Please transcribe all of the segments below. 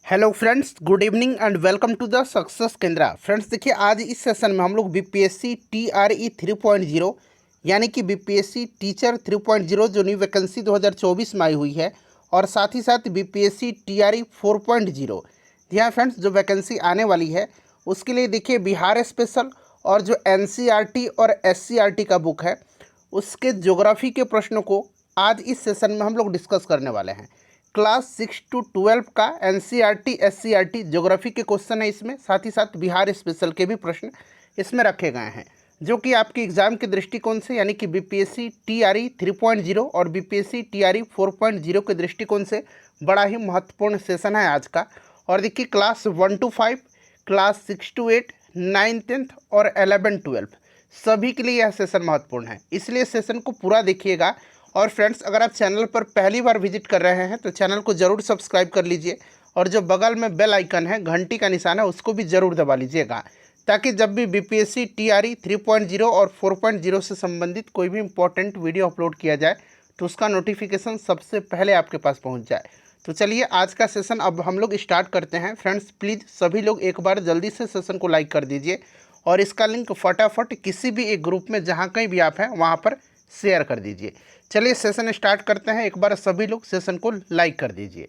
Hello friends, good evening and welcome to the success Kendra. Friends देखिए, आज इस session में हम लोग बीपीएससी टीआरई 3.0 यानी कि बीपीएससी टीचर 3.0 जो न्यू वैकेंसी 2024 में आई हुई है, और साथ ही साथ बीपीएससी टीआरई 4.0 यहाँ फ्रेंड्स जो वैकेंसी आने वाली है उसके लिए देखिए बिहार स्पेशल और जो एनसीईआरटी और एससीईआरटी का बुक है उसके ज्योग्राफी के प्रश्नों को आज इस सेशन में हम लोग डिस्कस करने वाले हैं। क्लास 6 to 12 का एनसीईआरटी एससीईआरटी ज्योग्राफी के क्वेश्चन है इसमें, साथ ही साथ बिहार स्पेशल के भी प्रश्न इसमें रखे गए हैं जो कि आपके एग्जाम के दृष्टिकोण से यानी कि बीपीएससी टीआरई 3.0 और बीपीएससी टीआरई 4.0 के दृष्टिकोण से बड़ा ही महत्वपूर्ण सेशन है आज का। और देखिए, class 1 to 5, class 6 to 8, 9, 10th और 11, 12 सभी के लिए यह सेशन महत्वपूर्ण है, इसलिए सेशन को पूरा देखिएगा। और फ्रेंड्स, अगर आप चैनल पर पहली बार विजिट कर रहे हैं तो चैनल को ज़रूर सब्सक्राइब कर लीजिए, और जो बगल में बेल आइकन है, घंटी का निशान है, उसको भी ज़रूर दबा लीजिएगा, ताकि जब भी बीपीएससी टीआरई 3.0 और 4.0 से संबंधित कोई भी इंपॉर्टेंट वीडियो अपलोड किया जाए तो उसका नोटिफिकेशन सबसे पहले आपके पास पहुँच जाए। तो चलिए आज का सेशन अब हम लोग स्टार्ट करते हैं। फ्रेंड्स प्लीज़ सभी लोग एक बार जल्दी से सेशन को लाइक कर दीजिए, और इसका लिंक फटाफट किसी भी एक ग्रुप में जहाँ कहीं भी आप हैं वहाँ पर शेयर कर दीजिए। चलिए सेशन स्टार्ट करते हैं, एक बार सभी लोग सेशन को लाइक कर दीजिए।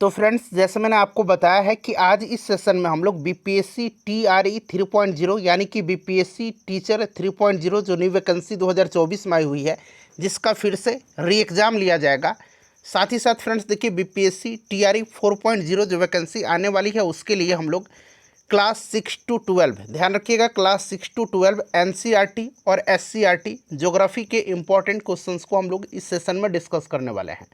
तो फ्रेंड्स, जैसे मैंने आपको बताया है कि आज इस सेशन में हम लोग बीपीएससी टीआरई 3.0 यानी कि बीपीएससी टीचर 3.0 जो न्यू वैकेंसी 2024 में आई हुई है जिसका फिर से री एग्ज़ाम लिया जाएगा। साथ ही साथ फ्रेंड्स देखिए, बीपीएससी टीआरई 4.0 जो वैकेंसी आने वाली है उसके लिए हम लोग क्लास 6 to 12, ध्यान रखिएगा, क्लास 6 to 12 एनसीईआरटी और एससीईआरटी ज्योग्राफी के इम्पॉर्टेंट क्वेश्चंस को हम लोग इस सेशन में डिस्कस करने वाले हैं।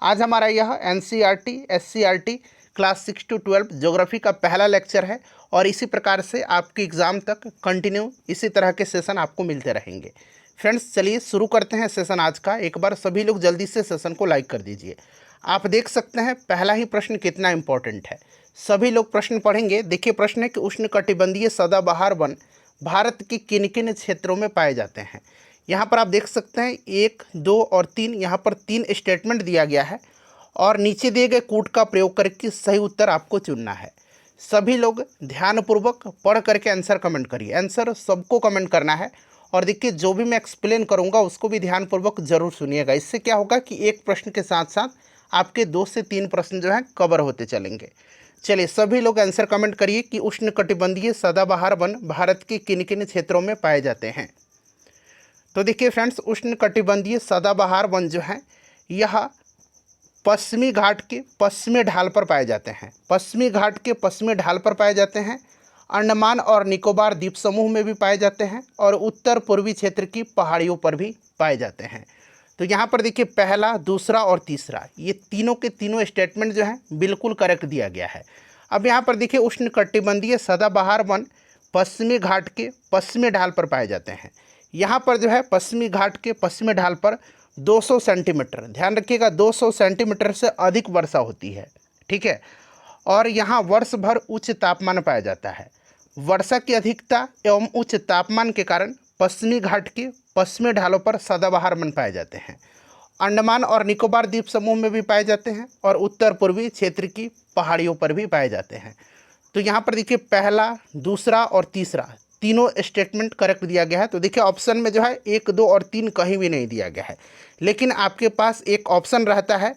आज हमारा यह NCERT SCERT class 6 to 12 geography का पहला लेक्चर है, और इसी प्रकार से आपके एग्ज़ाम तक कंटिन्यू इसी तरह के सेशन आपको मिलते रहेंगे। फ्रेंड्स चलिए शुरू करते हैं सेशन आज का। एक बार सभी लोग जल्दी से सेशन को लाइक कर दीजिए। आप देख सकते हैं पहला ही प्रश्न कितना इम्पोर्टेंट है, सभी लोग प्रश्न पढ़ेंगे। देखिए, प्रश्न है कि उष्णकटिबंधीय सदाबहार वन भारत के किन किन क्षेत्रों में पाए जाते हैं। यहाँ पर आप देख सकते हैं 1, 2 और 3, यहाँ पर 3 स्टेटमेंट दिया गया है, और नीचे दिए गए कूट का प्रयोग करके सही उत्तर आपको चुनना है। सभी लोग ध्यानपूर्वक पढ़ करके आंसर कमेंट करिए, आंसर सबको कमेंट करना है। और देखिए, जो भी मैं एक्सप्लेन करूँगा उसको भी ध्यानपूर्वक जरूर सुनिएगा। इससे क्या होगा कि एक प्रश्न के साथ साथ आपके 2 से 3 प्रश्न जो हैं कवर होते चलेंगे। चलिए सभी लोग आंसर कमेंट करिए कि उष्णकटिबंधीय सदाबहार वन भारत के किन किन क्षेत्रों में पाए जाते हैं। तो देखिए फ्रेंड्स, उष्णकटिबंधीय सदाबहार वन जो है यह पश्चिमी घाट के पश्चिमी ढाल पर पाए जाते हैं, पश्चिमी घाट के पश्चिमी ढाल पर पाए जाते हैं, अंडमान और निकोबार द्वीप समूह में भी पाए जाते हैं, और उत्तर पूर्वी क्षेत्र की पहाड़ियों पर भी पाए जाते हैं। तो यहाँ पर देखिए पहला, दूसरा और तीसरा ये तीनों के तीनों स्टेटमेंट जो हैं बिल्कुल करेक्ट दिया गया है। अब यहाँ पर देखिए, उष्णकटिबंधीय सदाबहार वन पश्चिमी घाट के पश्चिमी ढाल पर पाए जाते हैं। यहाँ पर जो है पश्चिमी घाट के पश्चिमी ढाल पर 200 सेंटीमीटर, ध्यान रखिएगा 200 सेंटीमीटर से अधिक वर्षा होती है, ठीक है। और यहाँ वर्ष भर उच्च तापमान पाया जाता है। वर्षा की अधिकता एवं उच्च तापमान के कारण पश्चिमी घाट के पश्चिमी ढालों पर सदाबहार वन पाए जाते हैं। अंडमान और निकोबार द्वीप समूह में भी पाए जाते हैं, और उत्तर पूर्वी क्षेत्र की पहाड़ियों पर भी पाए जाते हैं। तो यहाँ पर देखिए पहला, दूसरा और तीसरा तीनों स्टेटमेंट करेक्ट दिया गया है। तो देखिए ऑप्शन में जो है 1, 2 और 3 कहीं भी नहीं दिया गया है, लेकिन आपके पास एक ऑप्शन रहता है,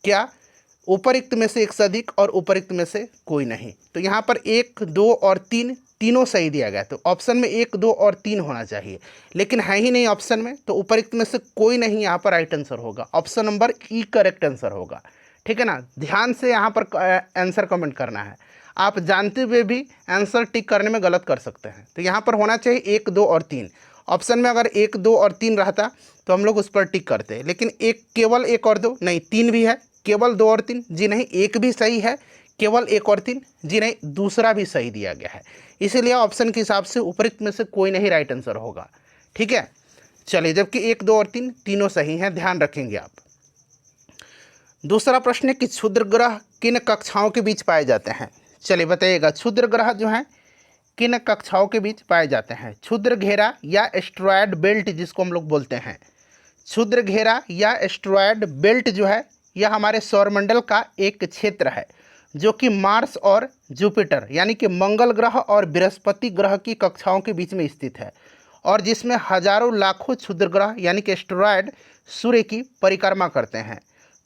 क्या, उपरोक्त में से एक से अधिक और उपरोक्त में से कोई नहीं। तो यहाँ पर 1, 2 और 3 तीनों सही दिया गया, तो ऑप्शन में 1, 2 और 3 होना चाहिए, लेकिन है ही नहीं ऑप्शन में, तो उपरोक्त में से कोई नहीं यहाँ पर राइट आंसर होगा। ऑप्शन नंबर ई करेक्ट आंसर होगा, ठीक है ना। ध्यान से यहाँ पर आंसर कमेंट करना है, आप जानते हुए भी आंसर टिक करने में गलत कर सकते हैं। तो यहाँ पर होना चाहिए 1, 2 और 3। ऑप्शन में अगर 1, 2 और 3 रहता तो हम लोग उस पर टिक करते, लेकिन केवल 1 और 2 नहीं, 3 भी है, केवल 2 और 3 जी नहीं, 1 भी सही है, केवल 1 और 3 जी नहीं, दूसरा भी सही दिया गया है। इसीलिए ऑप्शन के हिसाब से उपरोक्त में से कोई नहीं राइट आंसर होगा, ठीक है। चलिए, जबकि 1, 2 और 3 तीनों सही हैं, ध्यान रखेंगे आप। दूसरा प्रश्न है कि क्षुद्र ग्रह किन कक्षाओं के बीच पाए जाते हैं। चलिए बताइएगा, क्षुद्र ग्रह जो हैं किन कक्षाओं के बीच पाए जाते हैं। क्षुद्र घेरा या एस्ट्रॉयड बेल्ट जिसको हम लोग बोलते हैं, क्षुद्र घेरा या एस्ट्रॉयड बेल्ट जो है यह हमारे सौरमंडल का एक क्षेत्र है जो कि मार्स और जुपिटर यानी कि मंगल ग्रह और बृहस्पति ग्रह की कक्षाओं के बीच में स्थित है और जिसमें हजारों लाखों क्षुद्र ग्रह यानी कि एस्टेरॉयड सूर्य की परिक्रमा करते हैं।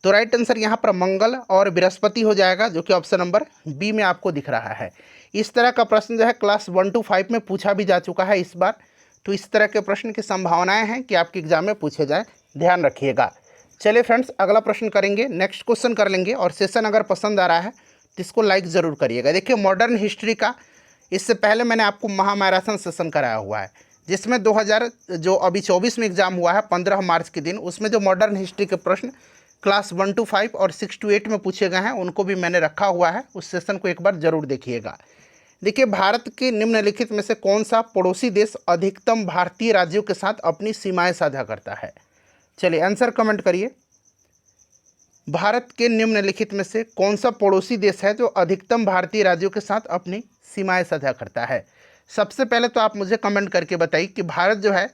तो राइट आंसर यहाँ पर मंगल और बृहस्पति हो जाएगा, जो कि ऑप्शन नंबर बी में आपको दिख रहा है। इस तरह का प्रश्न जो है क्लास 1 to 5 में पूछा भी जा चुका है इस बार, तो इस तरह के प्रश्न की संभावनाएं हैं कि आपके एग्जाम में पूछे जाए, ध्यान रखिएगा। चलिए फ्रेंड्स, अगला प्रश्न करेंगे, नेक्स्ट क्वेश्चन कर लेंगे। और सेशन अगर पसंद आ रहा है तो इसको लाइक ज़रूर करिएगा। देखिए मॉडर्न हिस्ट्री का इससे पहले मैंने आपको महामैराथन सेशन कराया हुआ है, जिसमें 2000 जो अभी 24 में एग्जाम हुआ है 15 मार्च के दिन, उसमें जो मॉडर्न हिस्ट्री के प्रश्न क्लास 1 to 5 और 6 to 8 में पूछे गए हैं उनको भी मैंने रखा हुआ है। उस सेशन को एक बार जरूर देखिएगा। देखिए भारत के निम्नलिखित में से कौन सा पड़ोसी देश अधिकतम भारतीय राज्यों के साथ अपनी सीमाएं साझा करता है? चलिए आंसर कमेंट करिए। भारत के निम्नलिखित में से कौन सा पड़ोसी देश है जो अधिकतम भारतीय राज्यों के साथ अपनी सीमाएं साझा करता है? सबसे पहले तो आप मुझे कमेंट करके बताइए कि भारत जो है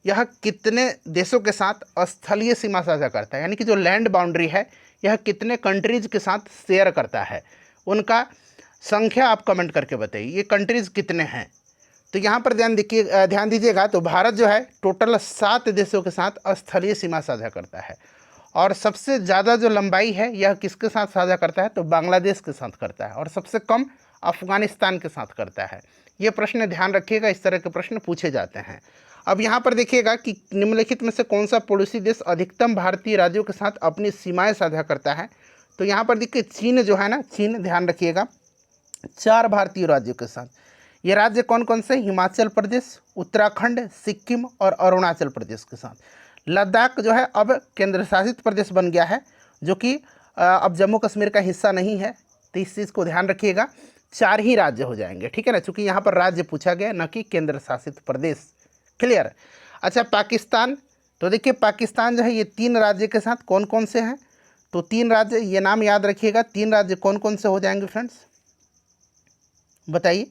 यह कितने देशों के साथ स्थलीय सीमा साझा करता है, यानी कि जो लैंड बाउंड्री है यह कितने कंट्रीज के साथ शेयर करता है, उनका संख्या आप कमेंट करके बताइए, ये कंट्रीज कितने हैं। तो यहाँ पर ध्यान दीजिएगा, तो भारत जो है टोटल 7 देशों के साथ स्थलीय सीमा साझा करता है और सबसे ज़्यादा जो लंबाई है यह किसके साथ साझा करता है? तो बांग्लादेश के साथ करता है और सबसे कम अफगानिस्तान के साथ करता है। ये प्रश्न ध्यान रखिएगा, इस तरह के प्रश्न पूछे जाते हैं। अब यहाँ पर देखिएगा कि निम्नलिखित में से कौन सा पड़ोसी देश अधिकतम भारतीय राज्यों के साथ अपनी सीमाएं साझा करता है? तो यहाँ पर देखिए चीन जो है ना, चीन ध्यान रखिएगा 4 भारतीय राज्यों के साथ। ये राज्य कौन कौन से? हिमाचल प्रदेश, उत्तराखंड, सिक्किम और अरुणाचल प्रदेश के साथ। लद्दाख जो है अब केंद्र शासित प्रदेश बन गया है, जो कि अब जम्मू कश्मीर का हिस्सा नहीं है, तो इस चीज़ को ध्यान रखिएगा। 4 ही राज्य हो जाएंगे, ठीक है ना, चूँकि यहाँ पर राज्य पूछा गया न कि केंद्र शासित प्रदेश। क्लियर? अच्छा पाकिस्तान, तो देखिए पाकिस्तान जो है ये 3 राज्य के साथ कौन कौन से हैं? तो 3 राज्य, ये नाम याद रखिएगा। 3 राज्य कौन कौन से हो जाएंगे फ्रेंड्स, बताइए?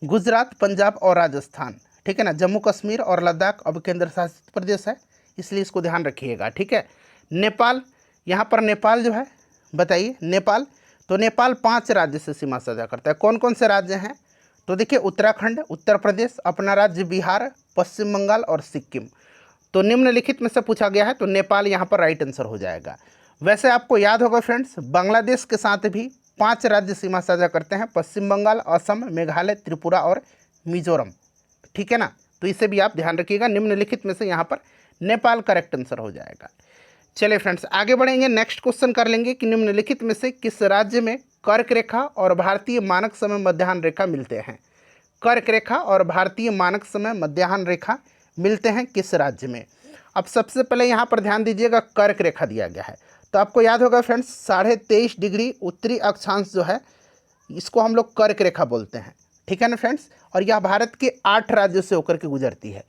गुजरात, पंजाब और राजस्थान, ठीक है ना। जम्मू कश्मीर और लद्दाख अब केंद्र शासित प्रदेश है, इसलिए इसको ध्यान रखिएगा, ठीक है। नेपाल, यहाँ पर नेपाल जो है, बताइए नेपाल, तो नेपाल 5 राज्य से सीमा साझा करता है। कौन कौन से राज्य हैं? तो देखिए उत्तराखंड, उत्तर प्रदेश, अपना राज्य बिहार, पश्चिम बंगाल और सिक्किम। तो निम्नलिखित में से पूछा गया है, तो नेपाल यहाँ पर राइट आंसर हो जाएगा। वैसे आपको याद होगा फ्रेंड्स, बांग्लादेश के साथ भी 5 राज्य सीमा साझा करते हैं, पश्चिम बंगाल, असम, मेघालय, त्रिपुरा और मिजोरम, ठीक है ना। तो इसे भी आप ध्यान रखिएगा। निम्नलिखित में से यहाँ पर नेपाल करेक्ट आंसर हो जाएगा। चलिए फ्रेंड्स आगे बढ़ेंगे, नेक्स्ट क्वेश्चन कर लेंगे कि निम्नलिखित में से किस राज्य में कर्क रेखा और भारतीय मानक समय मध्याह्न रेखा मिलते हैं? कर्क रेखा और भारतीय मानक समय मध्याह्न रेखा मिलते हैं किस राज्य में? अब सबसे पहले यहाँ पर ध्यान दीजिएगा, कर्क रेखा दिया गया है, तो आपको याद होगा फ्रेंड्स 23.5 डिग्री उत्तरी अक्षांश जो है इसको हम लोग कर्क रेखा बोलते हैं, ठीक है ना फ्रेंड्स। और यह भारत के 8 राज्यों से होकर के गुजरती है।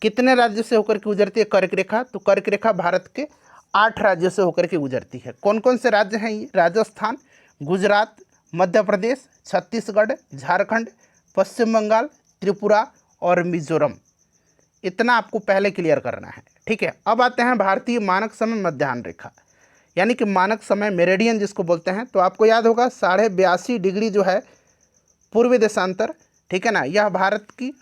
कितने राज्यों से होकर के गुजरती है कर्क रेखा? तो कर्क रेखा भारत के 8 राज्यों से होकर के गुजरती है। कौन कौन से राज्य हैं ये? राजस्थान, गुजरात, मध्य प्रदेश, छत्तीसगढ़, झारखंड, पश्चिम बंगाल, त्रिपुरा और मिजोरम। इतना आपको पहले क्लियर करना है, ठीक है। अब आते हैं भारतीय मानक समय मध्याह्न रेखा, यानी कि मानक समय मेरिडियन जिसको बोलते हैं। तो आपको याद होगा 82.5 डिग्री जो है पूर्व देशांतर, ठीक है ना, यह भारत की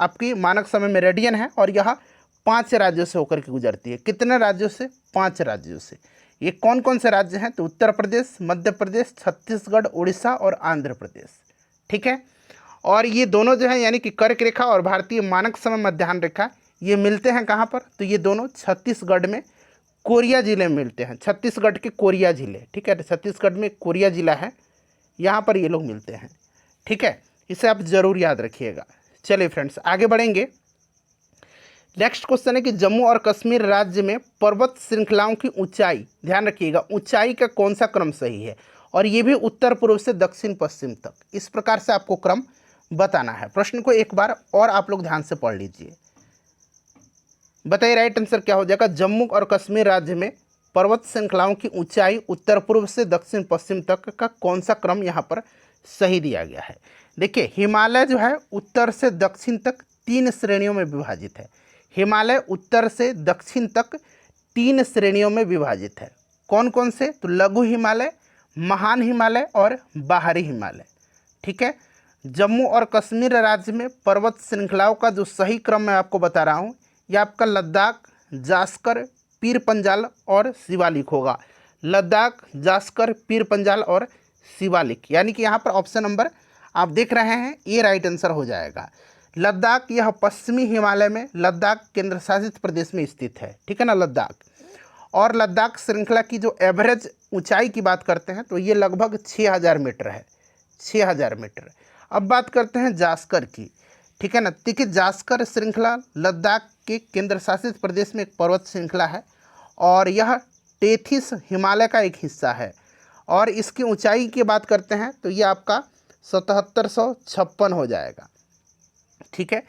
आपकी मानक समय मेरिडियन है और यह 5 राज्यों से होकर के गुजरती है। कितने राज्यों से? 5 राज्यों से। ये कौन कौन से राज्य हैं? तो उत्तर प्रदेश, मध्य प्रदेश, छत्तीसगढ़, उड़ीसा और आंध्र प्रदेश, ठीक है। और ये दोनों जो है यानी कि कर्क रेखा और भारतीय मानक समय मध्याह्न रेखा ये मिलते हैं कहाँ पर? तो ये दोनों छत्तीसगढ़ में कोरिया जिले में मिलते हैं, छत्तीसगढ़ के कोरिया जिले, ठीक है। छत्तीसगढ़ में कोरिया जिला है, यहाँ पर ये लोग मिलते हैं, ठीक है। इसे आप जरूर याद रखिएगा। चलिए फ्रेंड्स आगे बढ़ेंगे। नेक्स्ट क्वेश्चन है कि जम्मू और कश्मीर राज्य में पर्वत श्रृंखलाओं की ऊंचाई, ध्यान रखिएगा ऊंचाई का कौन सा क्रम सही है? और ये भी उत्तर पूर्व से दक्षिण पश्चिम तक, इस प्रकार से आपको क्रम बताना है। प्रश्न को एक बार और आप लोग ध्यान से पढ़ लीजिए, बताइए राइट आंसर क्या हो जाएगा। जम्मू और कश्मीर राज्य में पर्वत श्रृंखलाओं की ऊंचाई उत्तर पूर्व से दक्षिण पश्चिम तक का कौन सा क्रम यहाँ पर सही दिया गया है? देखिए हिमालय जो है उत्तर से दक्षिण तक 3 श्रेणियों में विभाजित है। हिमालय उत्तर से दक्षिण तक 3 श्रेणियों में विभाजित है। कौन कौन से? तो लघु हिमालय, महान हिमालय और बाहरी हिमालय। ठीक है, जम्मू और कश्मीर राज्य में पर्वत श्रृंखलाओं का जो सही क्रम मैं आपको बता रहा हूँ, यह आपका लद्दाख, जास्कर, पीर पंजाल और शिवालिक होगा। लद्दाख, जास्कर, पीर पंजाल और शिवालिक, यानी कि यहाँ पर ऑप्शन नंबर आप देख रहे हैं ये राइट आंसर हो जाएगा। लद्दाख यह पश्चिमी हिमालय में लद्दाख केंद्र शासित प्रदेश में स्थित है। ठीक है ना, लद्दाख। और लद्दाख श्रृंखला की जो एवरेज ऊंचाई की बात करते हैं तो ये लगभग 6000 मीटर है, 6000 मीटर। अब बात करते हैं जास्कर की। ठीक है ना, देखिए जास्कर श्रृंखला लद्दाख के केंद्र शासित प्रदेश में एक पर्वत श्रृंखला है और यह टेथिस हिमालय का एक हिस्सा है। और इसकी ऊंचाई की बात करते हैं तो ये आपका 7756 हो जाएगा। ठीक है,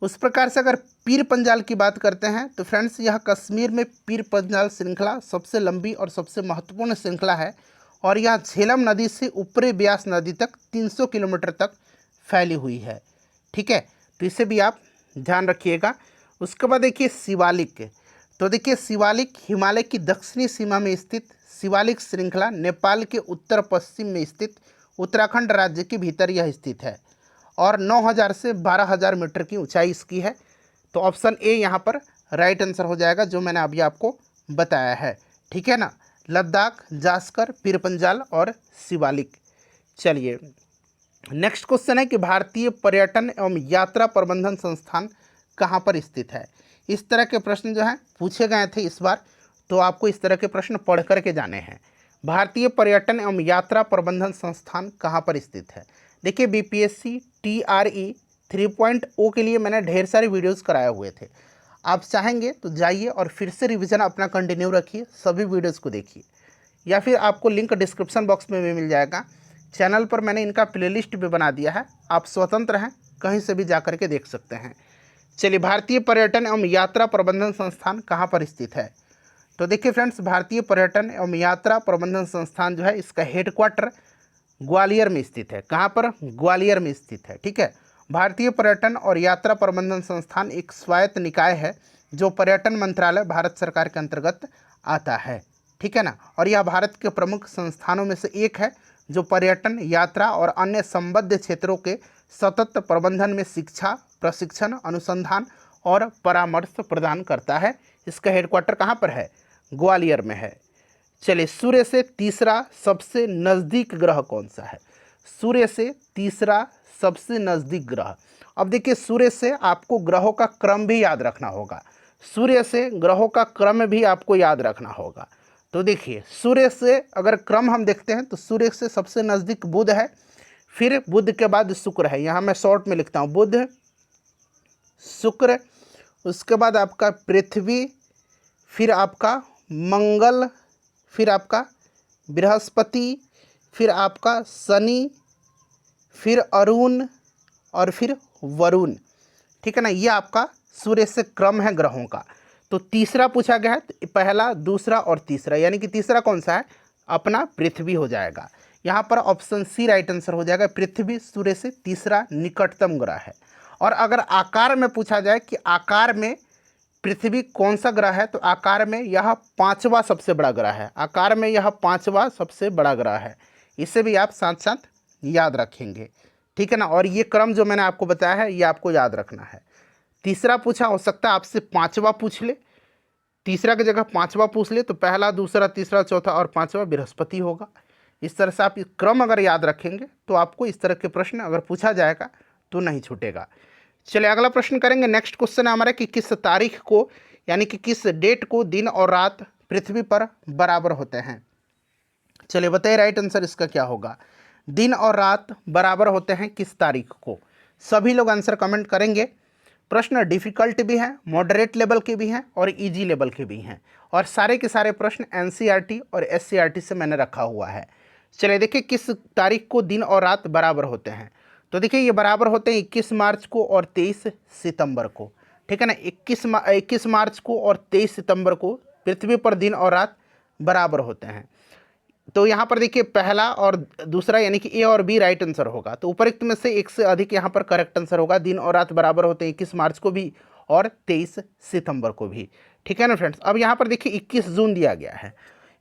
उस प्रकार से अगर पीर पंजाल की बात करते हैं तो फ्रेंड्स यह कश्मीर में पीर पंजाल श्रृंखला सबसे लंबी और सबसे महत्वपूर्ण श्रृंखला है और यह झेलम नदी से ऊपरी ब्यास नदी तक 300 किलोमीटर तक फैली हुई है। ठीक है, तो इसे भी आप ध्यान रखिएगा। उसके बाद देखिए शिवालिक। तो देखिए शिवालिक हिमालय की दक्षिणी सीमा में स्थित शिवालिक श्रृंखला नेपाल के उत्तर पश्चिम में स्थित उत्तराखंड राज्य के भीतर यह स्थित है और 9000 से 12000 मीटर की ऊंचाई इसकी है। तो ऑप्शन ए यहाँ पर राइट आंसर हो जाएगा जो मैंने अभी आपको बताया है। ठीक है ना, लद्दाख, जास्कर, पीर पंजाल और शिवालिक। चलिए नेक्स्ट क्वेश्चन है कि भारतीय पर्यटन एवं यात्रा प्रबंधन संस्थान कहाँ पर स्थित है। इस तरह के प्रश्न जो हैं पूछे गए थे इस बार, तो आपको इस तरह के प्रश्न पढ़ करके जाने हैं। भारतीय पर्यटन एवं यात्रा प्रबंधन संस्थान कहाँ पर स्थित है। देखिए बीपीएससी TRE 3.0 के लिए मैंने ढेर सारे वीडियोस कराए हुए थे। आप चाहेंगे तो जाइए और फिर से रिवीजन अपना कंटिन्यू रखिए, सभी वीडियोस को देखिए, या फिर आपको लिंक डिस्क्रिप्शन बॉक्स में भी मिल जाएगा। चैनल पर मैंने इनका प्लेलिस्ट भी बना दिया है, आप स्वतंत्र हैं, कहीं से भी जा कर के देख सकते हैं। चलिए भारतीय पर्यटन एवं यात्रा प्रबंधन संस्थान कहाँ पर स्थित है। तो देखिए फ्रेंड्स, भारतीय पर्यटन एवं यात्रा प्रबंधन संस्थान जो है इसका हेडक्वार्टर ग्वालियर में स्थित है। कहाँ पर? ग्वालियर में स्थित है। ठीक है, भारतीय पर्यटन और यात्रा प्रबंधन संस्थान एक स्वायत्त निकाय है जो पर्यटन मंत्रालय भारत सरकार के अंतर्गत आता है। ठीक है ना, और यह भारत के प्रमुख संस्थानों में से एक है जो पर्यटन, यात्रा और अन्य संबद्ध क्षेत्रों के सतत प्रबंधन में शिक्षा, प्रशिक्षण, अनुसंधान और परामर्श प्रदान करता है। इसका हेडक्वार्टर कहाँ पर है? ग्वालियर में है। चलिए सूर्य से तीसरा सबसे नज़दीक ग्रह कौन सा है। सूर्य से तीसरा सबसे नज़दीक ग्रह। अब देखिए सूर्य से आपको ग्रहों का क्रम भी याद रखना होगा, सूर्य से ग्रहों का क्रम भी आपको याद रखना होगा। तो देखिए सूर्य से अगर क्रम हम देखते हैं तो सूर्य से सबसे नज़दीक बुध है, फिर बुध के बाद शुक्र है, यहाँ मैं शॉर्ट में लिखता हूँ बुध, शुक्र, उसके बाद आपका पृथ्वी, फिर आपका मंगल, फिर आपका बृहस्पति, फिर आपका शनि, फिर अरुण और फिर वरुण। ठीक है ना, ये आपका सूर्य से क्रम है ग्रहों का। तो तीसरा पूछा गया है, तो पहला, दूसरा और तीसरा, यानी कि तीसरा कौन सा है? अपना पृथ्वी हो जाएगा। यहाँ पर ऑप्शन सी राइट आंसर हो जाएगा। पृथ्वी सूर्य से तीसरा निकटतम ग्रह है। और अगर आकार में पूछा जाए कि आकार में पृथ्वी कौन सा ग्रह है, तो आकार में यह पांचवा सबसे बड़ा ग्रह है। आकार में यह पांचवा सबसे बड़ा ग्रह है। इसे भी आप साथ साथ याद रखेंगे। ठीक है ना, और ये क्रम जो मैंने आपको बताया है ये आपको याद रखना है। तीसरा पूछा, हो सकता है आपसे पांचवा पूछ ले, तीसरा की जगह पांचवा पूछ ले, तो पहला, दूसरा, तीसरा, चौथा और पांचवा बृहस्पति होगा। इस तरह से आप क्रम अगर याद रखेंगे तो आपको इस तरह के प्रश्न अगर पूछा जाएगा तो नहीं छूटेगा। चलिए अगला प्रश्न करेंगे। नेक्स्ट क्वेश्चन है हमारा कि किस तारीख को, यानी कि किस डेट को दिन और रात पृथ्वी पर बराबर होते हैं। चलिए बताइए राइट आंसर इसका क्या होगा। दिन और रात बराबर होते हैं किस तारीख को? सभी लोग आंसर कमेंट करेंगे। प्रश्न डिफ़िकल्ट भी हैं, मॉडरेट लेवल के भी हैं और इजी लेवल के भी हैं, और सारे के सारे प्रश्न NCERT और SCERT से मैंने रखा हुआ है। चलिए देखिए किस तारीख को दिन और रात बराबर होते हैं। तो देखिए ये बराबर होते हैं 21 मार्च को और 23 सितंबर को। ठीक है ना, 21 मार्च को और 23 सितंबर को पृथ्वी पर दिन और रात बराबर होते हैं। तो यहाँ पर देखिए पहला और दूसरा यानी कि ए और बी राइट आंसर होगा। तो उपरोक्त में से एक से अधिक यहाँ पर करेक्ट आंसर होगा। दिन और रात बराबर होते हैं 21 मार्च को भी और 23 सितंबर को भी। ठीक है ना फ्रेंड्स। अब यहाँ पर देखिए 21 जून दिया गया है।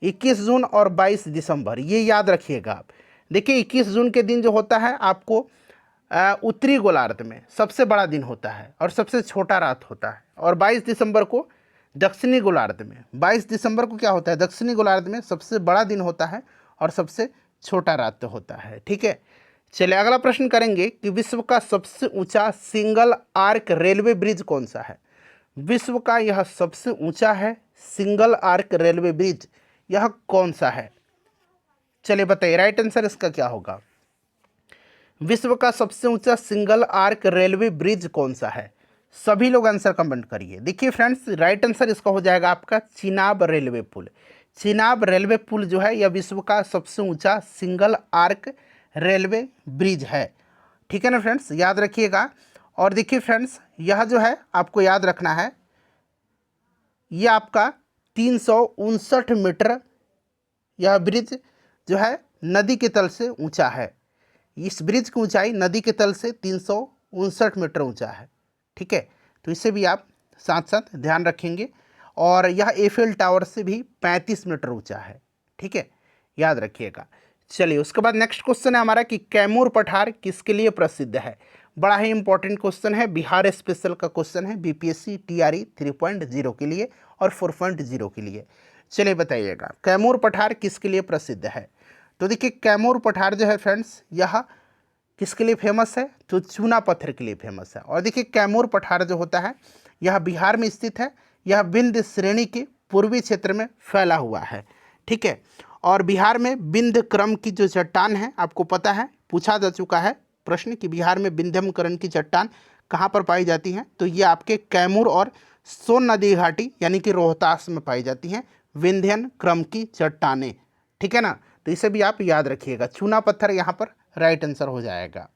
21 जून और 22 दिसंबर, ये याद रखिएगा आप। देखिए 21 जून के दिन जो होता है आपको उत्तरी गोलार्ध में सबसे बड़ा दिन होता है और सबसे छोटा रात होता है, और 22 दिसंबर को दक्षिणी गोलार्ध में, 22 दिसंबर को क्या होता है, दक्षिणी गोलार्ध में सबसे बड़ा दिन होता है और सबसे छोटा रात होता है। ठीक है, चलिए अगला प्रश्न करेंगे कि विश्व का सबसे ऊंचा सिंगल आर्क रेलवे ब्रिज कौन सा है। विश्व का यह सबसे ऊंचा है सिंगल आर्क रेलवे ब्रिज, यह कौन सा है? चलिए बताइए राइट आंसर इसका क्या होगा। विश्व का सबसे ऊंचा सिंगल आर्क रेलवे ब्रिज कौन सा है? सभी लोग आंसर कमेंट करिए। देखिए फ्रेंड्स, राइट आंसर इसका हो जाएगा आपका चिनाब रेलवे पुल। चिनाब रेलवे पुल जो है यह विश्व का सबसे ऊंचा सिंगल आर्क रेलवे ब्रिज है। ठीक है ना फ्रेंड्स, याद रखिएगा। और देखिए फ्रेंड्स, यह जो है आपको याद रखना है, यह आपका 359 मीटर यह ब्रिज जो है नदी के तल से ऊंचा है। इस ब्रिज की ऊंचाई नदी के तल से 359 मीटर ऊंचा है। ठीक है, तो इसे भी आप साथ साथ ध्यान रखेंगे। और यह एफिल टावर से भी 35 मीटर ऊंचा है। ठीक है, याद रखिएगा। चलिए उसके बाद नेक्स्ट क्वेश्चन है हमारा कि कैमूर पठार किसके लिए प्रसिद्ध है। बड़ा ही इंपॉर्टेंट क्वेश्चन है, बिहार स्पेशल का क्वेश्चन है, बीपीएससी टीआरई 3.0 के लिए और 4.0 के लिए। चलिए बताइएगा कैमूर पठार किसके लिए प्रसिद्ध है। तो देखिए कैमूर पठार जो है फ्रेंड्स, यह किसके लिए फेमस है, तो चूना पत्थर के लिए फेमस है। और देखिए कैमूर पठार जो होता है यह बिहार में स्थित है, यह विंध्य श्रेणी के पूर्वी क्षेत्र में फैला हुआ है। ठीक है, और बिहार में विंध्य क्रम की जो चट्टान है, आपको पता है पूछा जा चुका है प्रश्न कि बिहार में विंध्यम क्रम की चट्टान कहाँ पर पाई जाती हैं, तो ये आपके कैमूर और सोन नदी घाटी यानी कि रोहतास में पाई जाती हैं विंध्यन क्रम की चट्टानें। ठीक है ना, तो इसे भी आप याद रखिएगा, चूना पत्थर यहाँ पर राइट आंसर हो जाएगा।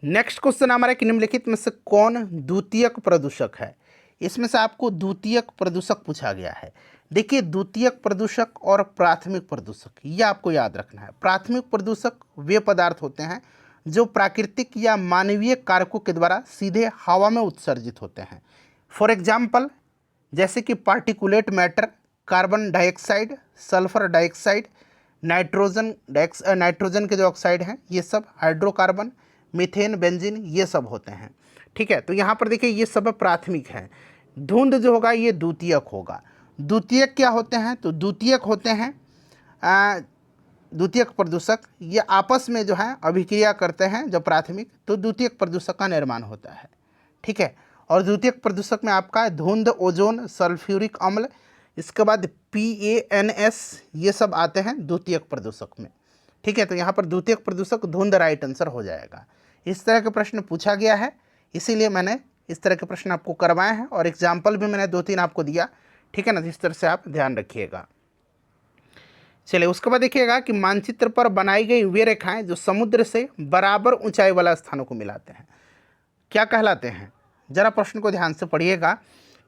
नेक्स्ट क्वेश्चन हमारा कि निम्नलिखित में से कौन द्वितीयक प्रदूषक है। इसमें से आपको द्वितीयक प्रदूषक पूछा गया है। देखिए द्वितीयक प्रदूषक और प्राथमिक प्रदूषक, ये आपको याद रखना है। प्राथमिक प्रदूषक वे पदार्थ होते हैं जो प्राकृतिक या मानवीय कारकों के द्वारा सीधे हवा में उत्सर्जित होते हैं। फॉर एग्जाम्पल जैसे कि particulate matter, carbon dioxide, sulphur dioxide, nitrogen के जो ऑक्साइड हैं ये सब, हाइड्रोकार्बन, मीथेन, बेंजीन, ये सब होते हैं। ठीक है, तो यहाँ पर देखिए ये सब प्राथमिक हैं। धुंध जो होगा ये द्वितीयक होगा। द्वितीयक क्या होते हैं, तो द्वितीयक होते हैं द्वितीयक प्रदूषक, ये आपस में जो है अभिक्रिया करते हैं जब प्राथमिक, तो द्वितीयक प्रदूषक का निर्माण होता है। ठीक है, और द्वितीयक प्रदूषक में आपका धुंध, ओजोन, सल्फ्यूरिक अम्ल, इसके बाद PANS, ये सब आते हैं द्वितीयक प्रदूषक में। ठीक है, तो यहाँ पर द्वितीयक प्रदूषक धुंध राइट आंसर हो जाएगा। इस तरह के प्रश्न पूछा गया है, इसीलिए मैंने इस तरह के प्रश्न आपको करवाए हैं और एग्जाम्पल भी मैंने 2-3 आपको दिया। ठीक है ना, इस तरह से आप ध्यान रखिएगा। चलिए उसके बाद देखिएगा कि मानचित्र पर बनाई गई वे रेखाएं जो समुद्र से बराबर ऊंचाई वाला स्थानों को मिलाते हैं, क्या कहलाते हैं। जरा प्रश्न को ध्यान से पढ़िएगा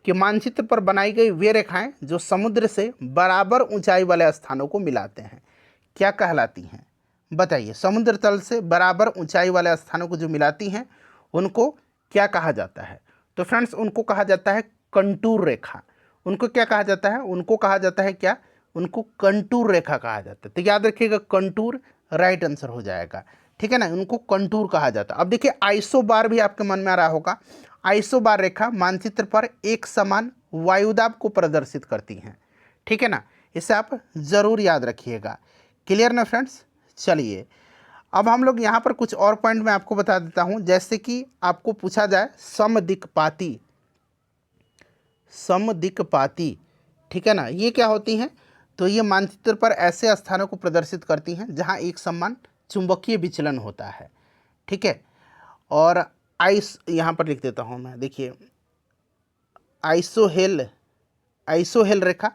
कि मानचित्र पर बनाई गई वे रेखाएं जो समुद्र से बराबर ऊंचाई वाले स्थानों को मिलाते हैं, क्या कहलाती हैं, बताइए। समुद्र तल से बराबर ऊंचाई वाले स्थानों को जो मिलाती हैं उनको क्या कहा जाता है। तो फ्रेंड्स उनको कहा जाता है कंटूर रेखा। उनको क्या कहा जाता है, उनको कहा जाता है क्या, उनको कंटूर रेखा कहा जाता है। तो याद रखिएगा कंटूर राइट आंसर हो जाएगा। ठीक है ना, उनको कंटूर कहा जाता है। अब देखिए आइसो बार भी आपके मन में आ रहा होगा। आइसो बार रेखा मानचित्र पर एक समान वायुदाब को प्रदर्शित करती हैं। ठीक है ना, इसे आप जरूर याद रखिएगा। क्लियर ना फ्रेंड्स। चलिए अब हम लोग यहाँ पर कुछ और पॉइंट मैं आपको बता देता हूँ, जैसे कि आपको पूछा जाए समदिक्पाती, समदिक्पाती। ठीक है ना, ये क्या होती हैं, तो ये मानचित्र पर ऐसे स्थानों को प्रदर्शित करती हैं जहाँ एक समान चुंबकीय विचलन होता है। ठीक है, और आइस यहाँ पर लिख देता हूँ मैं, देखिए आइसोहेल, आइसोहेल रेखा।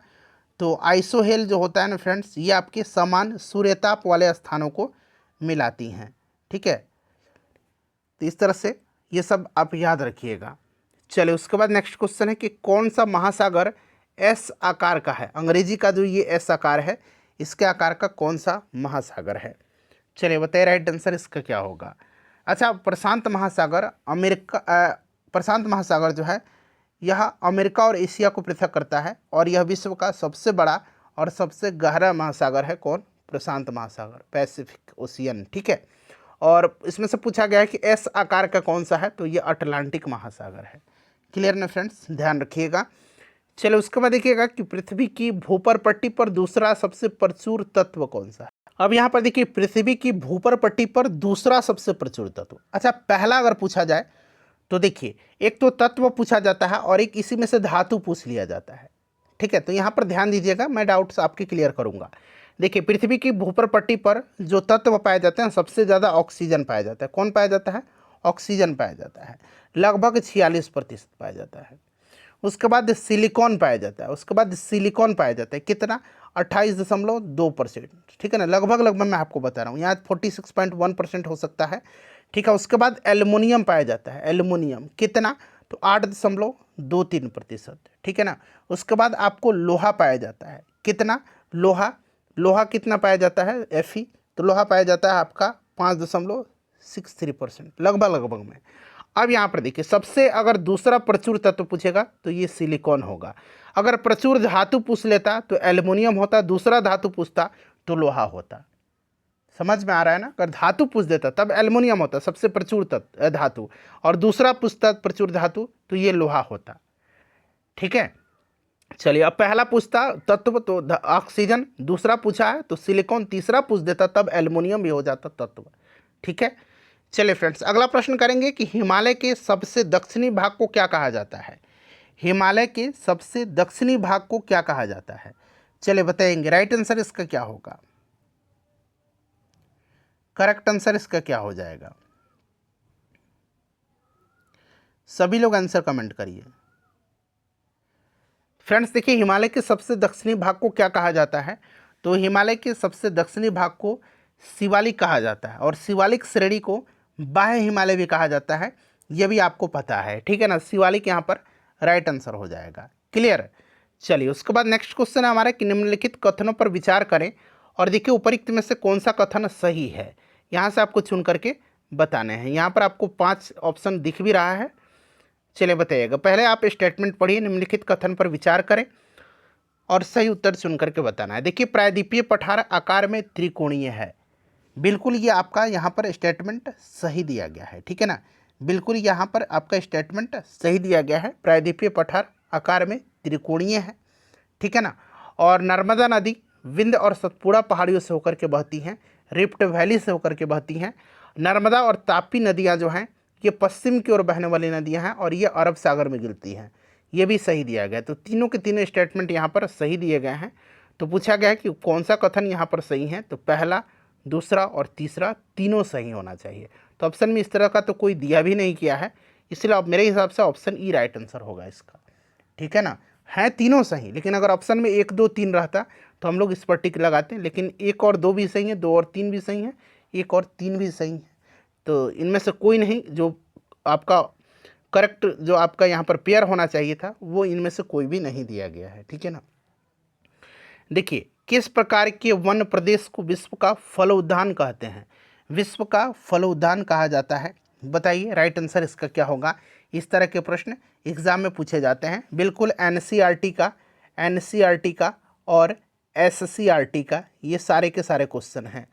तो आइसोहेल जो होता है ना फ्रेंड्स, ये आपके समान सूर्यताप वाले स्थानों को मिलाती हैं। ठीक है, तो इस तरह से ये सब आप याद रखिएगा। चलिए उसके बाद नेक्स्ट क्वेश्चन है कि कौन सा महासागर एस आकार का है। अंग्रेजी का जो ये एस आकार है, इसके आकार का कौन सा महासागर है। चलिए बताइए राइट आंसर इसका क्या होगा। अच्छा, प्रशांत महासागर, अमेरिका प्रशांत महासागर जो है यह अमेरिका और एशिया को पृथक करता है और यह विश्व का सबसे बड़ा और सबसे गहरा महासागर है। कौन? प्रशांत महासागर, पैसिफिक ओशियन। ठीक है, और इसमें से पूछा गया है कि एस आकार का कौन सा है, तो ये अटलांटिक महासागर है। क्लियर ना फ्रेंड्स, ध्यान रखिएगा। चलो उसके बाद देखिएगा कि पृथ्वी की भूपर पट्टी पर दूसरा सबसे प्रचुर तत्व कौन सा है। अब यहाँ पर देखिए, पृथ्वी की भूपर पट्टी पर दूसरा सबसे प्रचुर तत्व। अच्छा, पहला अगर पूछा जाए तो देखिए, एक तो तत्व पूछा जाता है और एक इसी में से धातु पूछ लिया जाता है। ठीक है, तो यहाँ पर ध्यान दीजिएगा, मैं डाउट्स आपके क्लियर करूँगा। देखिए, पृथ्वी की भूपर पट्टी पर जो तत्व पाए जाते हैं, सबसे ज़्यादा ऑक्सीजन पाया जाता है। कौन पाया जाता है? ऑक्सीजन पाया जाता है, लगभग 46% पाया जाता है। उसके बाद सिलिकॉन पाया जाता है, उसके बाद सिलिकॉन पाया जाता है, कितना? 28.2%। ठीक है ना, लगभग लगभग मैं आपको बता रहा हूँ, यहाँ 46.1% हो सकता है। ठीक है, उसके बाद एल्युमिनियम पाया जाता है, एल्युमिनियम कितना? तो 8.23%। ठीक है ना, उसके बाद आपको लोहा पाया जाता है, कितना? लोहा, लोहा कितना पाया जाता है? Fe, तो लोहा पाया जाता है आपका 5.63%, लगभग लगभग में। अब यहाँ पर देखिए, सबसे अगर दूसरा प्रचुर तत्व पूछेगा तो ये सिलिकॉन होगा। अगर प्रचुर धातु पूछ लेता तो एल्युमिनियम होता, दूसरा धातु पूछता तो लोहा होता। समझ में आ रहा है ना? अगर धातु पूछ देता तब एल्युमिनियम होता सबसे प्रचुर तत्व धातु, और दूसरा पूछता प्रचुर धातु तो ये लोहा होता। ठीक है, चलिए अब पहला पूछता तत्व तो ऑक्सीजन, दूसरा पूछा है तो सिलिकॉन, तीसरा पूछ देता तब एल्युमिनियम भी हो जाता तत्व। ठीक है, चलिए फ्रेंड्स, अगला प्रश्न करेंगे कि हिमालय के सबसे दक्षिणी भाग को क्या कहा जाता है। हिमालय के सबसे दक्षिणी भाग को क्या कहा जाता है? चलिए बताएंगे, राइट आंसर इसका क्या होगा? करेक्ट आंसर इसका क्या हो जाएगा? सभी लोग आंसर कमेंट करिए। फ्रेंड्स देखिए, हिमालय के सबसे दक्षिणी भाग को क्या कहा जाता है? तो हिमालय के सबसे दक्षिणी भाग को शिवालिक कहा जाता है, और शिवालिक श्रेणी को बाह्य हिमालय भी कहा जाता है, यह भी आपको पता है। ठीक है ना, शिवालिक यहाँ पर राइट आंसर हो जाएगा। क्लियर? चलिए उसके बाद नेक्स्ट क्वेश्चन है हमारा कि निम्नलिखित कथनों पर विचार करें और देखिए उपरोक्त में से कौन सा कथन सही है। यहाँ से आपको चुन करके बताने हैं। यहाँ पर आपको 5 ऑप्शन दिख भी रहा है। चलिए बताइएगा, पहले आप स्टेटमेंट पढ़िए, निम्नलिखित कथन पर विचार करें और सही उत्तर चुन करके बताना है। देखिए, प्रायद्वीपीय पठार आकार में त्रिकोणीय है, बिल्कुल ये आपका यहाँ पर स्टेटमेंट सही दिया गया है। ठीक है ना, बिल्कुल यहाँ पर आपका स्टेटमेंट सही दिया गया है, प्रायद्वीपीय पठार आकार में त्रिकोणीय है। ठीक है ना, और नर्मदा नदी विंध्य और सतपुड़ा पहाड़ियों से होकर के बहती हैं, रिफ्ट वैली से होकर के बहती हैं। नर्मदा और तापी नदियाँ जो हैं ये पश्चिम की ओर बहने वाली नदियाँ हैं और ये अरब सागर में गिरती हैं, ये भी सही दिया गया है। तो तीनों के तीनों स्टेटमेंट यहाँ पर सही दिए गए हैं। तो पूछा गया है कि कौन सा कथन यहाँ पर सही है, तो पहला, दूसरा और तीसरा तीनों सही होना चाहिए। तो ऑप्शन में इस तरह का तो कोई दिया भी नहीं किया है, इसलिए अब मेरे हिसाब से ऑप्शन ई राइट आंसर होगा इसका। ठीक है ना, हैं तीनों सही, लेकिन अगर ऑप्शन में 1 2 3 रहता तो हम लोग इस पर टिक लगाते हैं, लेकिन 1 और 2 भी सही है, 2 और 3 भी सही है, 1 और 3 भी सही है। तो इनमें से कोई नहीं, जो आपका करेक्ट जो आपका यहाँ पर पेयर होना चाहिए था वो इनमें से कोई भी नहीं दिया गया है। ठीक है ना, देखिए किस प्रकार के वन प्रदेश को विश्व का फलोद्यान कहते हैं? विश्व का फलोद्यान कहा जाता है, बताइए राइट आंसर इसका क्या होगा? इस तरह के प्रश्न एग्जाम में पूछे जाते हैं, बिल्कुल एनसीईआरटी का और एससीईआरटी का, ये सारे के सारे क्वेश्चन हैं।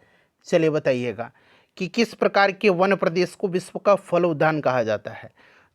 चलिए बताइएगा कि किस प्रकार के वन प्रदेश को विश्व का फलोद्यान कहा जाता है?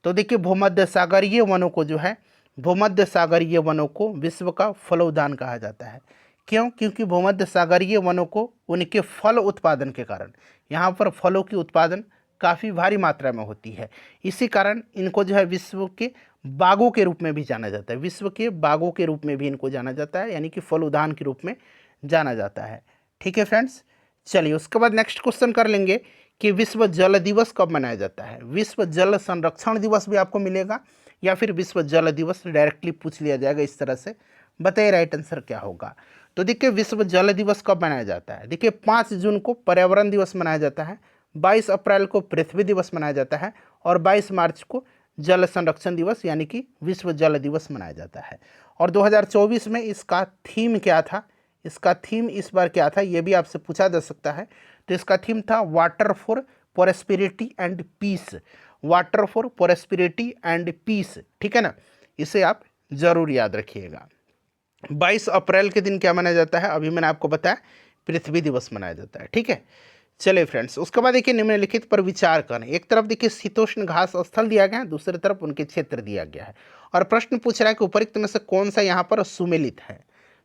तो देखिए, भूमध्य सागरीय वनों को जो है, भूमध्य सागरीय वनों को विश्व का फलोद्यान कहा जाता है। क्यों? क्योंकि भूमध्य सागरीय वनों को उनके फल उत्पादन के कारण, यहाँ पर फलों की उत्पादन काफ़ी भारी मात्रा में होती है, इसी कारण इनको जो है विश्व के बागों के रूप में भी जाना जाता है, विश्व के बागों के रूप में भी इनको जाना जाता है, यानी कि फलोद्यान के रूप में जाना जाता है। ठीक है फ्रेंड्स, चलिए उसके बाद नेक्स्ट क्वेश्चन कर लेंगे कि विश्व जल दिवस कब मनाया जाता है? विश्व जल संरक्षण दिवस भी आपको मिलेगा या फिर विश्व जल दिवस डायरेक्टली पूछ लिया जाएगा इस तरह से। बताइए राइट आंसर क्या होगा? तो देखिए, विश्व जल दिवस कब मनाया जाता है? देखिए, 5 जून को पर्यावरण दिवस मनाया जाता है, 22 अप्रैल को पृथ्वी दिवस मनाया जाता है और 22 मार्च को जल संरक्षण दिवस यानी कि विश्व जल दिवस मनाया जाता है। और 2024 में इसका थीम क्या था? इसका थीम इस बार क्या था, ये भी आपसे पूछा जा सकता है। तो इसका थीम था water for prosperity and peace, water for prosperity and peace. ठीक है ना, इसे आप ज़रूर याद रखिएगा। 22 अप्रैल के दिन क्या मनाया जाता है, अभी मैंने आपको बताया पृथ्वी दिवस मनाया जाता है। ठीक है, चलिए फ्रेंड्स, उसके बाद देखिए निम्नलिखित पर विचार करें। एक तरफ देखिए शीतोष्ण घास स्थल दिया गया है, दूसरी तरफ उनके क्षेत्र दिया गया है, और प्रश्न पूछ रहा है कि उपरोक्त में से कौन सा यहाँ पर सुमेलित है।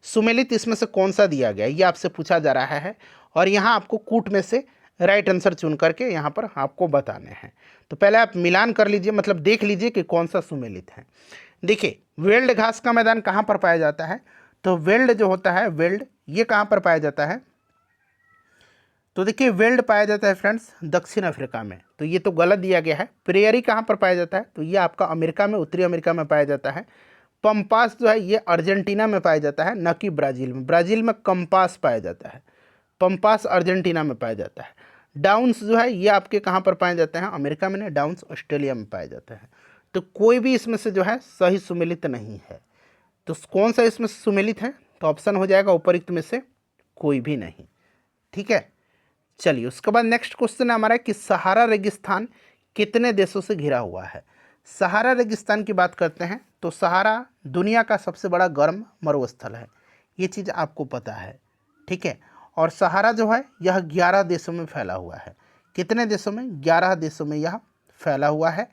सुमेलित इसमें से कौन सा दिया गया, ये आपसे पूछा जा रहा है, और यहाँ आपको कूट में से राइट आंसर चुन करके यहाँ पर आपको बताने हैं। तो पहले आप मिलान कर लीजिए, मतलब देख लीजिए कि कौन सा सुमेलित है। देखिए वेल्ड घास का मैदान कहाँ पर पाया जाता है, तो वेल्ड जो होता है, वेल्ड ये कहाँ पर पाया जाता है, तो देखिए वेल्ड पाया जाता है फ्रेंड्स दक्षिण अफ्रीका में, तो ये तो गलत दिया गया है। प्रेयरी कहाँ पर पाया जाता है, तो ये आपका अमेरिका में, उत्तरी अमेरिका में पाया जाता है। पंपास जो है ये अर्जेंटीना में पाया जाता है, न कि ब्राज़ील में। ब्राज़ील में कंपास पाया जाता है, पंपास अर्जेंटीना में पाया जाता है। डाउन्स जो है ये आपके कहाँ पर पाए जाते हैं, अमेरिका में, नहीं, डाउन्स ऑस्ट्रेलिया में पाया जाता है। तो कोई भी इसमें से जो है सही सुमेलित नहीं है। तो कौन सा इसमें सुमेलित है, तो ऑप्शन हो जाएगा उपरोक्त में से कोई भी नहीं। ठीक है, चलिए उसके बाद नेक्स्ट क्वेश्चन है हमारा कि सहारा रेगिस्तान कितने देशों से घिरा हुआ है। सहारा रेगिस्तान की बात करते हैं तो सहारा दुनिया का सबसे बड़ा गर्म मरुस्थल है, ये चीज़ आपको पता है। ठीक है, और सहारा जो है यह 11 देशों में फैला हुआ है। कितने देशों में, 11 देशों में यह फैला हुआ है।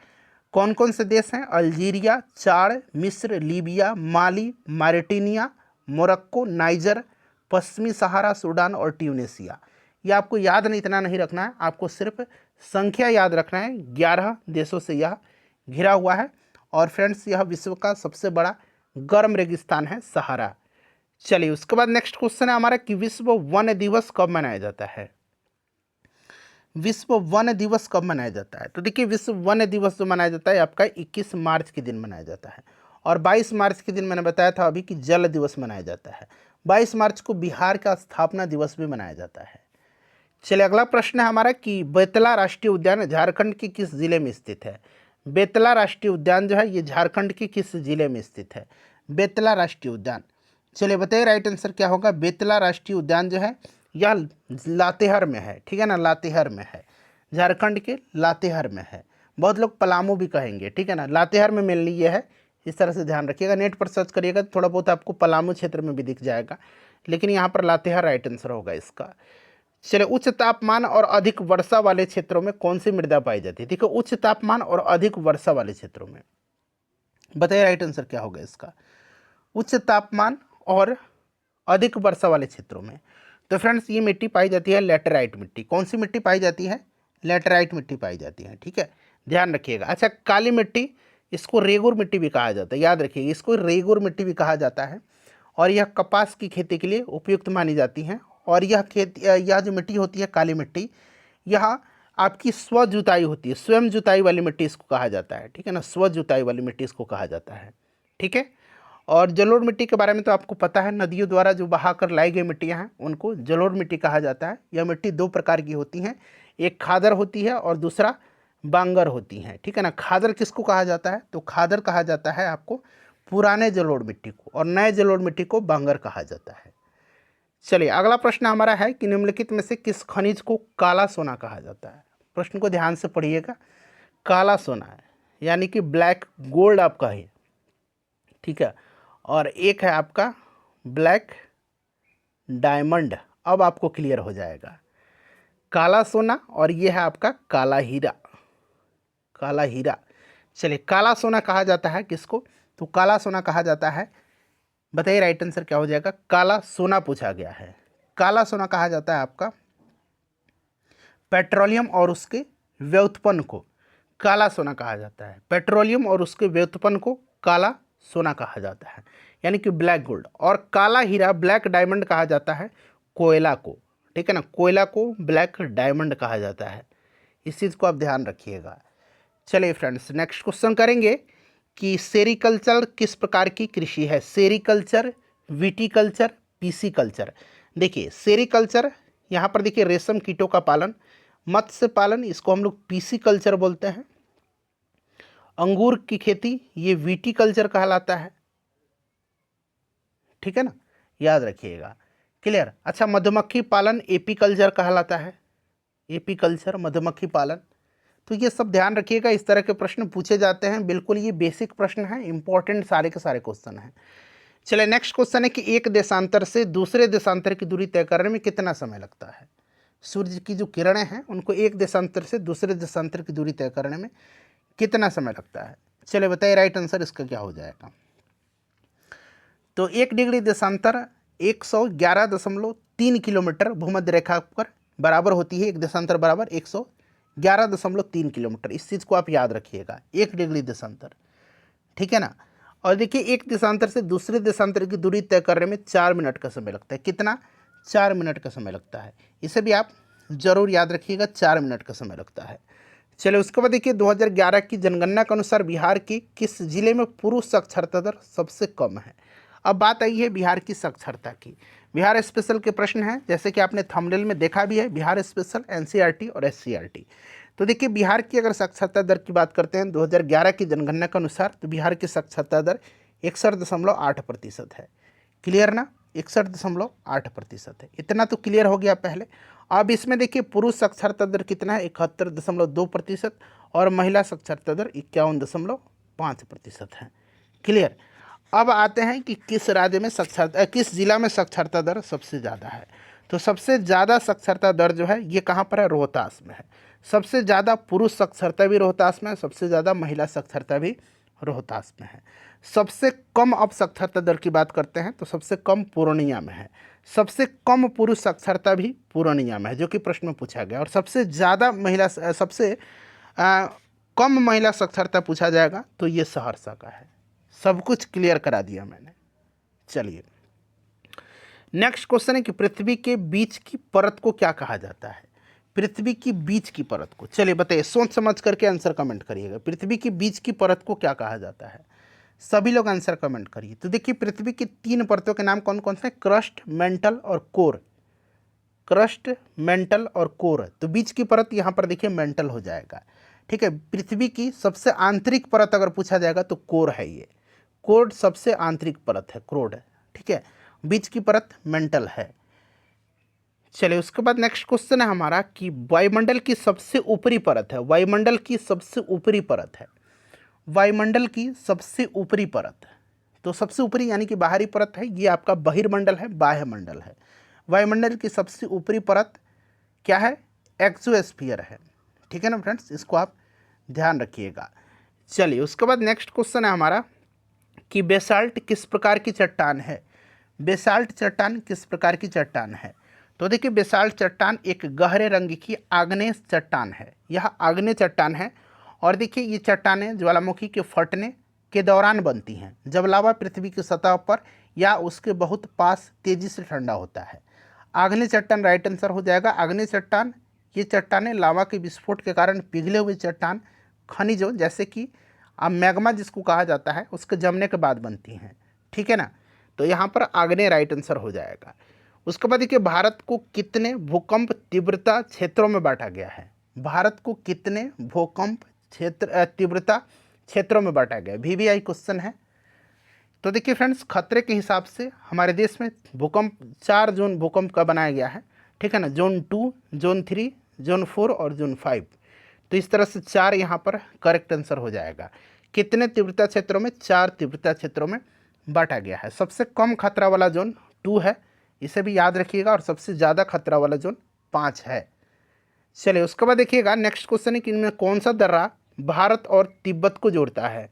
कौन कौन से देश हैं, अल्जीरिया, चाड, मिस्र, लीबिया, माली, मारिटानिया, मोरक्को, नाइजर, पश्चिमी सहारा, सूडान और ट्यूनीशिया। ये आपको याद नहीं, इतना नहीं रखना है, आपको सिर्फ संख्या याद रखना है। 11 देशों से यह घिरा हुआ है, और फ्रेंड्स यह विश्व का सबसे बड़ा गर्म रेगिस्तान है सहारा। चलिए उसके बाद नेक्स्ट क्वेश्चन है हमारा कि विश्व वन दिवस कब मनाया जाता है। विश्व वन दिवस कब मनाया जाता है, तो देखिए विश्व वन दिवस जो मनाया जाता है आपका 21 मार्च के दिन मनाया जाता है, और 22 मार्च के दिन मैंने बताया था अभी कि जल दिवस मनाया जाता है। 22 मार्च को बिहार का स्थापना दिवस भी मनाया जाता है। चलिए अगला प्रश्न है हमारा कि बेतला राष्ट्रीय उद्यान झारखंड के किस जिले में स्थित है। बेतला राष्ट्रीय उद्यान जो है ये झारखंड के किस जिले में स्थित है, बेतला राष्ट्रीय उद्यान। चलिए बताइए राइट आंसर क्या होगा। बेतला राष्ट्रीय उद्यान जो है यह लातेहार में है। ठीक है ना, लातेहार में है, झारखंड के लातेहार में है। बहुत लोग पलामू भी कहेंगे, ठीक है ना, लातेहार में मेनली ये है, इस तरह से ध्यान रखिएगा। नेट पर सर्च करिएगा तो थोड़ा बहुत आपको पलामू क्षेत्र में भी दिख जाएगा, लेकिन यहाँ पर लातेहार राइट आंसर होगा इसका। चलिए उच्च तापमान और अधिक वर्षा वाले क्षेत्रों में कौन सी मृदा पाई जाती है। देखो उच्च तापमान और अधिक वर्षा वाले क्षेत्रों में, बताइए राइट आंसर क्या होगा इसका। उच्च तापमान और अधिक वर्षा वाले क्षेत्रों में, तो फ्रेंड्स ये मिट्टी पाई जाती है लेटराइट मिट्टी। कौन सी मिट्टी पाई जाती है, लेटराइट मिट्टी पाई जाती है। ठीक है, ध्यान रखिएगा। अच्छा काली मिट्टी, इसको रेगुर मिट्टी भी कहा जाता है, याद रखिएगा इसको रेगुर मिट्टी भी कहा जाता है, और यह कपास की खेती के लिए उपयुक्त मानी जाती है। और यह जो मिट्टी होती है काली मिट्टी, यह आपकी स्व जुताई होती है, स्वयं जुताई वाली मिट्टी इसको कहा जाता है। ठीक है ना, स्व जुताई वाली मिट्टी इसको कहा जाता है। ठीक है, और जलोढ़ मिट्टी के बारे में तो आपको पता है, नदियों द्वारा जो बहा कर लाई गई मिट्टियाँ हैं उनको जलोढ़ मिट्टी कहा जाता है। यह मिट्टी दो प्रकार की होती हैं, एक खादर होती है और दूसरा बांगर होती हैं। ठीक है ना, खादर किसको कहा जाता है, तो खादर कहा जाता है आपको पुराने जलोढ़ मिट्टी को, और नए जलोढ़ मिट्टी को बांगर कहा जाता है। चलिए अगला प्रश्न हमारा है कि निम्नलिखित में से किस खनिज को काला सोना कहा जाता है। प्रश्न को ध्यान से पढ़िएगा। काला सोना है यानी कि ब्लैक गोल्ड आपका है, ठीक है, और एक है आपका ब्लैक डायमंड। अब आपको क्लियर हो जाएगा, काला सोना और ये है आपका काला हीरा, काला हीरा। चलिए काला सोना कहा जाता है किसको, तो काला सोना कहा जाता है, बताइए राइट आंसर क्या हो जाएगा। काला सोना पूछा गया है, काला सोना कहा जाता है आपका पेट्रोलियम और उसके व्युत्पन्न को काला सोना कहा जाता है। पेट्रोलियम और उसके व्युत्पन्न को काला सोना कहा जाता है, यानी कि ब्लैक गोल्ड। और काला हीरा ब्लैक डायमंड कहा जाता है कोयला को। ठीक है ना, कोयला को ब्लैक डायमंड कहा जाता है, इस चीज़ को आप ध्यान रखिएगा। चलिए फ्रेंड्स नेक्स्ट क्वेश्चन करेंगे कि सेरीकल्चर किस प्रकार की कृषि है। Sericulture, viticulture, pisciculture. देखिए सेरीकल्चर यहाँ पर देखिए रेशम कीटों का पालन, मत्स्य पालन, इसको हम लोग पीसीकल्चर बोलते हैं। अंगूर की खेती ये विटीकल्चर कहलाता है। ठीक है ना, याद रखिएगा, क्लियर। अच्छा मधुमक्खी पालन एपीकल्चर कहलाता है, एपीकल्चर मधुमक्खी पालन। तो ये सब ध्यान रखिएगा, इस तरह के प्रश्न पूछे जाते हैं। बिल्कुल ये बेसिक प्रश्न है, इंपॉर्टेंट सारे के सारे क्वेश्चन हैं। चलिए नेक्स्ट क्वेश्चन है कि एक देशांतर से दूसरे देशांतर की दूरी तय करने में कितना समय लगता है। सूर्य की जो किरणें हैं उनको एक देशांतर से दूसरे देशांतर की दूरी तय करने में कितना समय लगता है। चलिए बताइए राइट आंसर इसका क्या हो जाएगा। तो 1 डिग्री देशांतर 111.3 किलोमीटर भूमध्य रेखा पर बराबर होती है। एक देशांतर बराबर 111.3 किलोमीटर। इस चीज़ को आप याद रखिएगा, 1 डिग्री देशांतर, ठीक है ना। और देखिए एक देशांतर से दूसरे देशांतर की दूरी तय करने में 4 मिनट का समय लगता है। कितना? 4 मिनट का समय लगता है। इसे भी आप जरूर याद रखिएगा, 4 मिनट का समय लगता है। चलिए उसके बाद देखिए 2011 की जनगणना के अनुसार बिहार की किस जिले में पुरुष साक्षरता दर सबसे कम है। अब बात आई है बिहार की साक्षरता की। बिहार स्पेशल के प्रश्न हैं, जैसे कि आपने थंबनेल में देखा भी है, बिहार स्पेशल, एनसीईआरटी और एससीईआरटी। तो देखिए बिहार की अगर साक्षरता दर की बात करते हैं 2011 की जनगणना के अनुसार, तो बिहार की साक्षरता दर 61.8% है। क्लियर ना, 61.8% है। इतना तो क्लियर हो गया पहले। अब इसमें देखिए पुरुष साक्षरता दर कितना है, 71.2% और महिला साक्षरता दर 51.5% है। क्लियर। अब आते हैं कि किस राज्य में साक्षरता, किस जिला में साक्षरता दर सबसे ज़्यादा है। तो सबसे ज़्यादा साक्षरता दर जो है ये कहाँ पर है, रोहतास में है। सबसे ज़्यादा पुरुष साक्षरता भी रोहतास में है, सबसे ज़्यादा महिला साक्षरता भी रोहतास में है। सबसे कम अब साक्षरता दर की बात करते हैं तो सबसे कम पूर्णिया में है। सबसे कम पुरुष साक्षरता भी पूर्णिया में है, जो कि प्रश्न में पूछा गया। और सबसे ज़्यादा महिला, सबसे कम महिला साक्षरता पूछा जाएगा तो ये सहरसा का है। सब कुछ क्लियर करा दिया मैंने। चलिए नेक्स्ट क्वेश्चन है कि पृथ्वी के बीच की परत को क्या कहा जाता है। पृथ्वी की बीच की परत को, चलिए बताइए, सोच समझ करके आंसर कमेंट करिएगा। पृथ्वी की बीच की परत को क्या कहा जाता है, सभी लोग आंसर कमेंट करिए। तो देखिए पृथ्वी की 3 परतों के नाम कौन कौन से हैं, क्रस्ट, मेंटल और कोर। क्रस्ट, मेंटल और कोर। तो बीच की परत यहाँ पर देखिए मेंटल हो जाएगा, ठीक है। पृथ्वी की सबसे आंतरिक परत अगर पूछा जाएगा तो कोर है। ये कोर सबसे आंतरिक परत है, क्रोड, ठीक है। बीच की परत मेंटल है। चलिए उसके बाद नेक्स्ट क्वेश्चन है हमारा कि वायुमंडल की सबसे ऊपरी परत है। वायुमंडल की सबसे ऊपरी परत है, वायुमंडल की सबसे ऊपरी परत। तो सबसे ऊपरी यानी कि बाहरी परत है, ये आपका बहिर्मंडल है, बाह्यमंडल है। वायुमंडल की सबसे ऊपरी परत क्या है, एक्सोस्फीयर है, ठीक है ना फ्रेंड्स, इसको आप ध्यान रखिएगा। चलिए उसके बाद नेक्स्ट क्वेश्चन है हमारा कि बेसाल्ट किस प्रकार की चट्टान है। बेसाल्ट चट्टान किस प्रकार की चट्टान है। तो देखिए बेसाल्ट चट्टान एक गहरे रंग की आग्नेय चट्टान है। यह आग्नेय चट्टान है और देखिए ये चट्टानें ज्वालामुखी के फटने के दौरान बनती हैं, जब लावा पृथ्वी की सतह पर या उसके बहुत पास तेजी से ठंडा होता है। आग्नेय चट्टान राइट आंसर हो जाएगा। आग्नेय चट्टान, ये चट्टानें लावा के विस्फोट के कारण पिघले हुए चट्टान खनिजों जैसे कि मैग्मा जिसको कहा जाता है उसके जमने के बाद बनती हैं, ठीक है ना। तो यहाँ पर आग्नेय राइट आंसर हो जाएगा। उसके बाद देखिए भारत को कितने भूकंप तीव्रता क्षेत्रों में बांटा गया है। भारत को कितने भूकंप क्षेत्र तीव्रता क्षेत्रों में बांटा गया है, VVI क्वेश्चन है। तो देखिए फ्रेंड्स खतरे के हिसाब से हमारे देश में भूकंप 4 जोन भूकंप का बनाया गया है, ठीक है ना। जोन 2, जोन 3, जोन 4 और जोन 5। तो इस तरह से 4 यहाँ पर करेक्ट आंसर हो जाएगा। कितने तीव्रता क्षेत्रों में, 4 तीव्रता क्षेत्रों में बांटा गया है। सबसे कम खतरा वाला जोन 2 है, इसे भी याद रखिएगा। और सबसे ज़्यादा खतरा वाला जोन 5 है। चलिए उसके बाद देखिएगा नेक्स्ट क्वेश्चन है कि इनमें कौन सा दर्रा भारत और तिब्बत को जोड़ता है।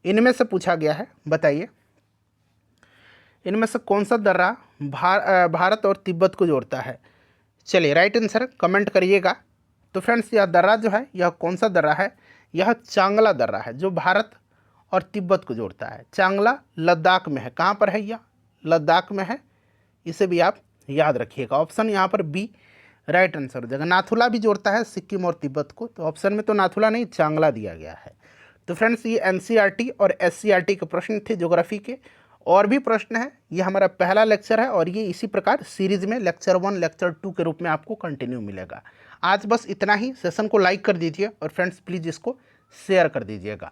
इनमें से पूछा गया है, बताइए इनमें से कौन सा दर्रा भारत और तिब्बत को जोड़ता है। चलिए राइट आंसर कमेंट करिएगा। तो फ्रेंड्स यह दर्रा जो है, यह कौन सा दर्रा है, यह चांगला दर्रा है जो भारत और तिब्बत को जोड़ता है। चांगला लद्दाख में है। कहाँ पर है, यह लद्दाख में है, इसे भी आप याद रखिएगा। ऑप्शन यहाँ पर बी राइट आंसर हो जाएगा। नाथुला भी जोड़ता है सिक्किम और तिब्बत को, तो ऑप्शन में तो नाथुला नहीं चांगला दिया गया है। तो फ्रेंड्स ये एनसीईआरटी और एससीईआरटी के प्रश्न थे ज्योग्राफी के। और भी प्रश्न है, ये हमारा पहला लेक्चर है और ये इसी प्रकार सीरीज में लेक्चर 1 लेक्चर 2 के रूप में आपको कंटिन्यू मिलेगा। आज बस इतना ही। सेशन को लाइक कर दीजिए और फ्रेंड्स प्लीज़ इसको शेयर कर दीजिएगा।